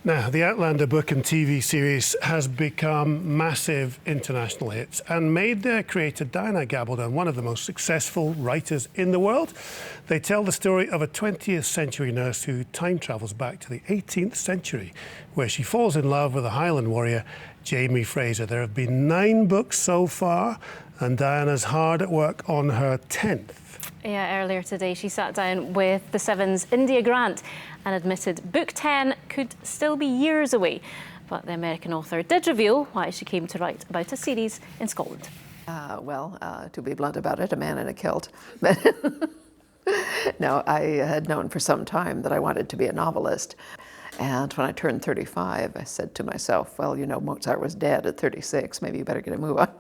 Now, the Outlander book and TV series has become massive international hits and made their creator Diana Gabaldon one of the most successful writers in the world. They tell the story of a 20th century nurse who time travels back to the 18th century, where she falls in love with a Highland warrior, Jamie Fraser. There have been 9 books so far, and Diana's hard at work on her 10th. Yeah, earlier today she sat down with the Seven's India Grant and admitted book 10 could still be years away. But the American author did reveal why she came to write about a series in Scotland. To be blunt about it, a man in a kilt. No, I had known for some time that I wanted to be a novelist. And when I turned 35, I said to myself, well, you know, Mozart was dead at 36, maybe you better get a move on.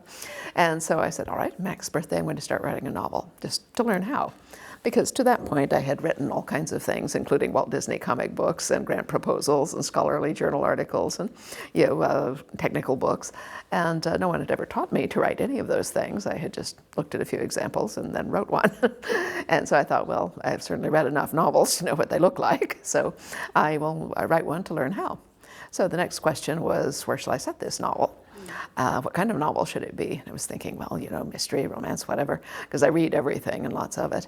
And so I said, all right, Mac's birthday, I'm going to start writing a novel, just to learn how. Because to that point, I had written all kinds of things, including Walt Disney comic books and grant proposals and scholarly journal articles and technical books. And no one had ever taught me to write any of those things. I had just looked at a few examples and then wrote one. And so I thought, well, I've certainly read enough novels to know what they look like. So I will write one to learn how. So the next question was, where shall I set this novel? What kind of novel should it be? And I was thinking, well, you know, mystery, romance, whatever, because I read everything and lots of it.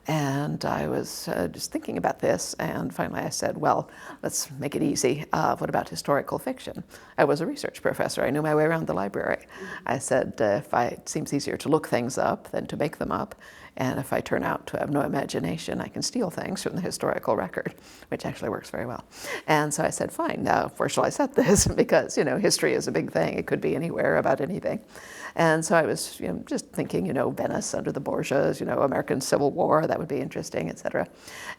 And I was just thinking about this, and finally I said, well, let's make it easy. What about historical fiction? I was a research professor. I knew my way around the library. I said, it seems easier to look things up than to make them up. And if I turn out to have no imagination, I can steal things from the historical record, which actually works very well. And so I said, fine, now where shall I set this? Because, you know, history is a big thing. It could be anywhere about anything. And so I was just thinking, you know, Venice under the Borgias, you know, American Civil War, that would be interesting, etc.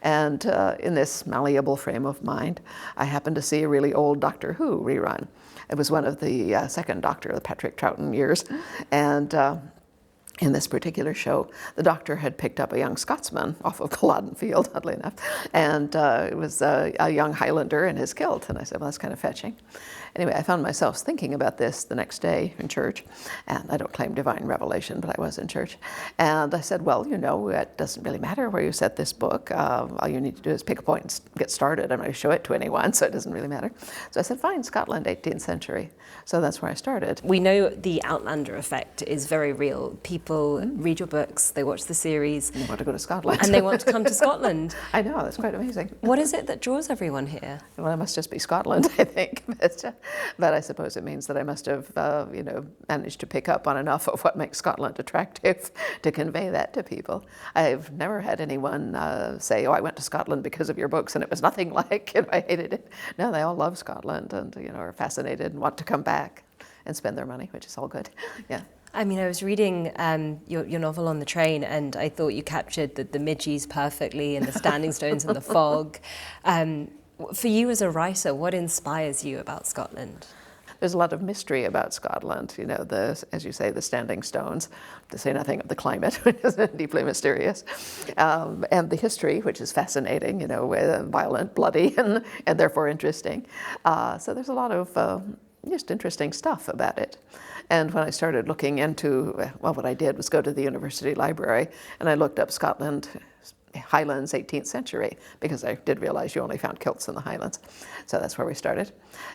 And in this malleable frame of mind, I happened to see a really old Doctor Who rerun. It was one of the second Doctor, the Patrick Troughton years. And in this particular show, the Doctor had picked up a young Scotsman off of Culloden Field, oddly enough, and it was a young Highlander in his kilt. And I said, well, that's kind of fetching. Anyway, I found myself thinking about this the next day in church, and I don't claim divine revelation, but I was in church. And I said, well, you know, it doesn't really matter where you set this book. All you need to do is pick a point and get started. I'm not going to show it to anyone, so it doesn't really matter. So I said, fine, Scotland, 18th century. So that's where I started. We know the Outlander effect is very real. People read your books, they watch the series. And they want to go to Scotland. And they want to come to Scotland. I know, that's quite amazing. What is it that draws everyone here? Well, it must just be Scotland, I think. But I suppose it means that I must have, managed to pick up on enough of what makes Scotland attractive to convey that to people. I've never had anyone say, oh, I went to Scotland because of your books and it was nothing like it. I hated it. No, they all love Scotland and, you know, are fascinated and want to come back and spend their money, which is all good. Yeah. I mean, I was reading your novel on the train, and I thought you captured the midges perfectly, and the standing stones and the fog. For you as a writer, what inspires you about Scotland? There's a lot of mystery about Scotland, you know, as you say, the standing stones, to say nothing of the climate, which is deeply mysterious, and the history, which is fascinating, you know, violent, bloody, and therefore interesting. So there's a lot of just interesting stuff about it. And when I started looking into, well, what I did was go to the university library, and I looked up Scotland, Highlands, 18th century, because I did realize you only found kilts in the Highlands. So that's where we started.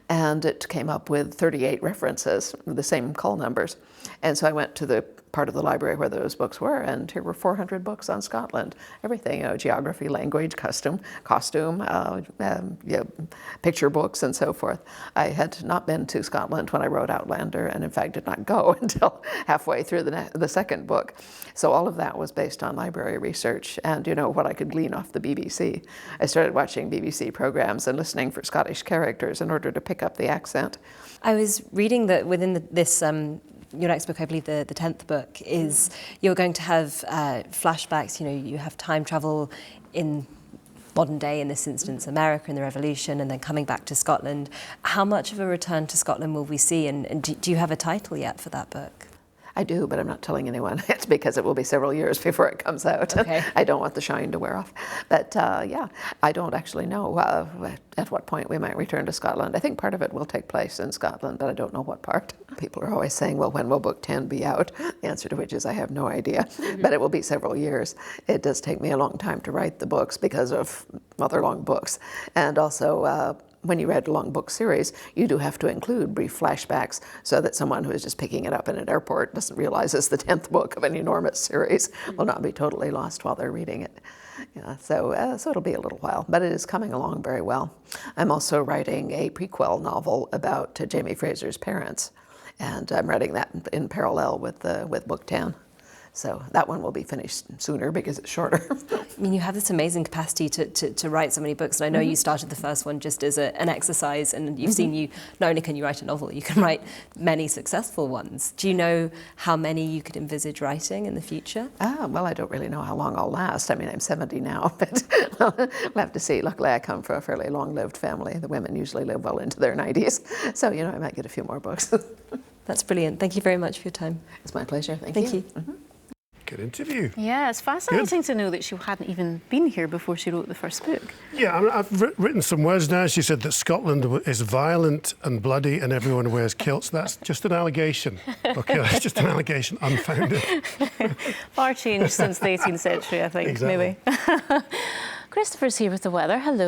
And it came up with 38 references, the same call numbers. And so I went to the part of the library where those books were, and here were 400 books on Scotland. Everything, you know, geography, language, costume, picture books, and so forth. I had not been to Scotland when I wrote Outlander, and in fact did not go until halfway through the second book. So all of that was based on library research and, you know, what I could glean off the BBC. I started watching BBC programs and listening for Scottish characters in order to pick up the accent. I was reading that within this your next book, I believe the 10th book, is you're going to have flashbacks, you know, you have time travel in modern day, in this instance, America and the Revolution, and then coming back to Scotland. How much of a return to Scotland will we see, and do you have a title yet for that book? I do, but I'm not telling anyone. It's because it will be several years before it comes out. Okay. I don't want the shine to wear off. But yeah, I don't actually know at what point we might return to Scotland. I think part of it will take place in Scotland, but I don't know what part. People are always saying, well, when will book 10 be out? The answer to which is I have no idea, but it will be several years. It does take me a long time to write the books because of, well, they're long books. And also, when you read a long book series, you do have to include brief flashbacks so that someone who is just picking it up in an airport doesn't realize it's the 10th book of an enormous series, will not be totally lost while they're reading it. Yeah, so it'll be a little while, but it is coming along very well. I'm also writing a prequel novel about Jamie Fraser's parents, and I'm writing that in parallel with book 10. So that one will be finished sooner because it's shorter. I mean, you have this amazing capacity to write so many books, and I know you started the first one just as an exercise, and you've seen not only can you write a novel, you can write many successful ones. Do you know how many you could envisage writing in the future? Well, I don't really know how long I'll last. I mean, I'm 70 now, but we'll have to see. Luckily, I come from a fairly long-lived family. The women usually live well into their 90s. So, I might get a few more books. That's brilliant. Thank you very much for your time. It's my pleasure. Thank you. Good interview. Yeah, it's fascinating to know that she hadn't even been here before she wrote the first book. Yeah, I mean, I've written some words down. She said that Scotland is violent and bloody and everyone wears kilts. That's just an allegation. Okay, that's just an allegation, unfounded. Far changed since the 18th century, I think, Exactly. maybe. Christopher's here with the weather. Hello.